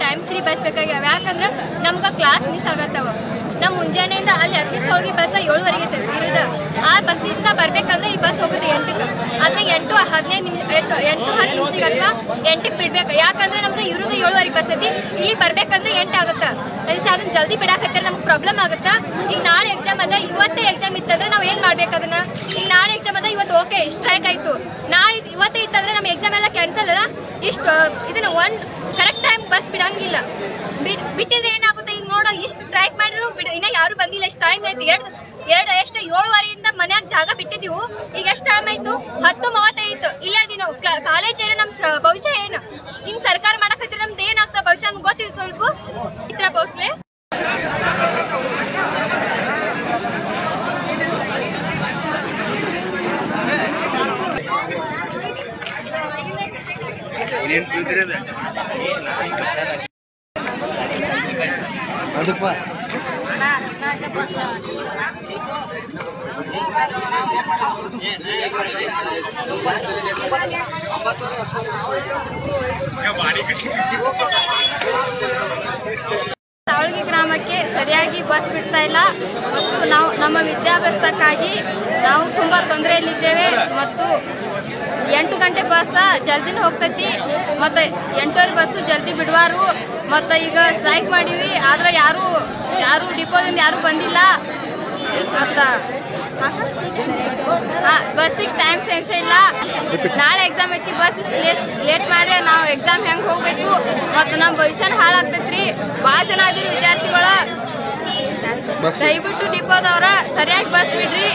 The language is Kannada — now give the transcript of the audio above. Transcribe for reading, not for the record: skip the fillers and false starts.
ಟೈಮ್ ಸರಿ ಬಸ್ ಬೇಕಾಗ್ಯಾವ. ಯಾಕಂದ್ರೆ ನಮ್ಗೆ ಕ್ಲಾಸ್ ಮಿಸ್ ಆಗತ್ತವ. ನಮ್ಮ ಮುಂಜಾನೆಯಿಂದ ಅಲ್ಲಿ 10 ಹೋಗಿ ಬಸ್ 7:15 ಇರೋದು. ಆ ಬಸ್ಸಿಂದ ಬರ್ಬೇಕಂದ್ರೆ ಈ ಬಸ್ ಹೋಗುತ್ತೆ 8ಕ್ಕೆ. ಅದನ್ನ 8:15 ನಿಮಿಷ 8:10 ನಿಮಿಷಕ್ಕೆ ಅಥವಾ 8ಕ್ಕೆ ಬಿಡ್ಬೇಕು. ಯಾಕಂದ್ರೆ ನಮ್ದು ಇರೋದು 7:15 ಬಸ್ ಐತಿ. ಇಲ್ಲಿ ಬರ್ಬೇಕಂದ್ರೆ 8 ಆಗುತ್ತೆ. ಅದನ್ನ ಜಲ್ದಿ ಬಿಡಾಕತ್ತಾರೆ, ನಮ್ಗೆ ಪ್ರಾಬ್ಲಮ್ ಆಗುತ್ತೆ. ಈಗ ನಾಳೆ ಎಕ್ಸಾಮ್ ಅದ, ಇವತ್ತೇ ಎಕ್ಸಾಮ್ ಇತ್ತಂದ್ರೆ ನಾವು ಏನು ಮಾಡ್ಬೇಕು ಅದನ್ನ? ಈಗ ನಾಳೆ ಎಕ್ಸಾಮ್ ಅದ, ಇವತ್ತು ಓಕೆ ಸ್ಟ್ರೈಕ್ ಆಯಿತು, ನಾಳೆ ಇವತ್ತೇ ಇತ್ತಂದ್ರೆ ನಮ್ಮ ಎಕ್ಸಾಮ್ ಎಲ್ಲ ಕ್ಯಾನ್ಸಲ್ ಅಲ್ಲ. ಇಷ್ಟು ಇದನ್ನ ಕರೆಕ್ಟ್ ಟೈಮ್ ಬಸ್ ಬಿಡಂಗಿಲ್ಲ. ಬಿಟ್ಟಿದ್ರೆ ಏನಾಗುತ್ತೆ? ಈಗ ನೋಡೋ ಇಷ್ಟು ಸ್ಟ್ರೈಕ್ ಮಾಡಿದ್ರು ಇನ್ನ ಯಾರು ಬಂದಿಲ್ಲ. ಇಷ್ಟು ಟೈಮ್ ಆಯ್ತು. ಎಷ್ಟು 7:15 ಮನ್ಯಾಗ ಜಾಗ ಬಿಟ್ಟಿದ್ದೀವು. ಈಗ ಎಷ್ಟು ಟೈಮ್ ಆಯ್ತು? 10:35 ಇಲ್ಲ ಇದೀವಿ ನಾವು. ಕಾಲೇಜ್ ಏನು ನಮ್ಮ ಭವಿಷ್ಯ ಏನು? ಹಿಂಗ್ ಸರ್ಕಾರ ಮಾಡಕತ್ತಿದ್ರೆ ನಮ್ದು ಏನಾಗ್ತದೆ ಭವಿಷ್ಯ ಅಂತ ಗೊತ್ತಿಲ್ಲ ಸ್ವಲ್ಪ ಇತರ ಬೋಸ್ಲೆ. ತಾವಳಗಿ ಗ್ರಾಮಕ್ಕೆ ಸರಿಯಾಗಿ ಬಸ್ ಬಿಡ್ತಾ ಇಲ್ಲ ಮತ್ತು ನಾವು ನಮ್ಮ ವಿದ್ಯಾಭ್ಯಾಸಕ್ಕಾಗಿ ನಾವು ತುಂಬ ತೊಂದರೆಯಲ್ಲಿದ್ದೇವೆ. ಮತ್ತು 8 ಗಂಟೆ ಬಸ್ ಜಲ್ದಿನ ಹೋಗ್ತೈತಿ ಮತ್ತು 8:15 ಬಸ್ಸು ಜಲ್ದಿ ಬಿಡುವಾರು. ಮತ್ತು ಈಗ ಸ್ಟ್ರೈಕ್ ಮಾಡೀವಿ, ಆದರೆ ಯಾರು ಡಿಪೋದಿಂದ ಯಾರೂ ಬಂದಿಲ್ಲ. ಮತ್ತು ಬಸ್ಸಿಗೆ ಟೈಮ್ ಸೆನ್ಸ್ ಇಲ್ಲ. ನಾಳೆ ಎಕ್ಸಾಮ್ ಐತಿ, ಬಸ್ ಇಷ್ಟು ಲೇಟ್ ಮಾಡ್ರೆ ನಾವು ಎಕ್ಸಾಮ್ ಹೆಂಗೆ ಹೋಗ್ಬೇಕು? ಮತ್ತು ನಮ್ಮ ಭವಿಷ್ಯನ ಹಾಳಾಗ್ತೈತ್ರಿ. ಭಾಳ ಜನ ಆಗಿರು ವಿದ್ಯಾರ್ಥಿಗಳು. ದಯವಿಟ್ಟು ಡಿಪೋದವ್ರ ಸರಿಯಾಗಿ ಬಸ್ ಬಿಡ್ರಿ.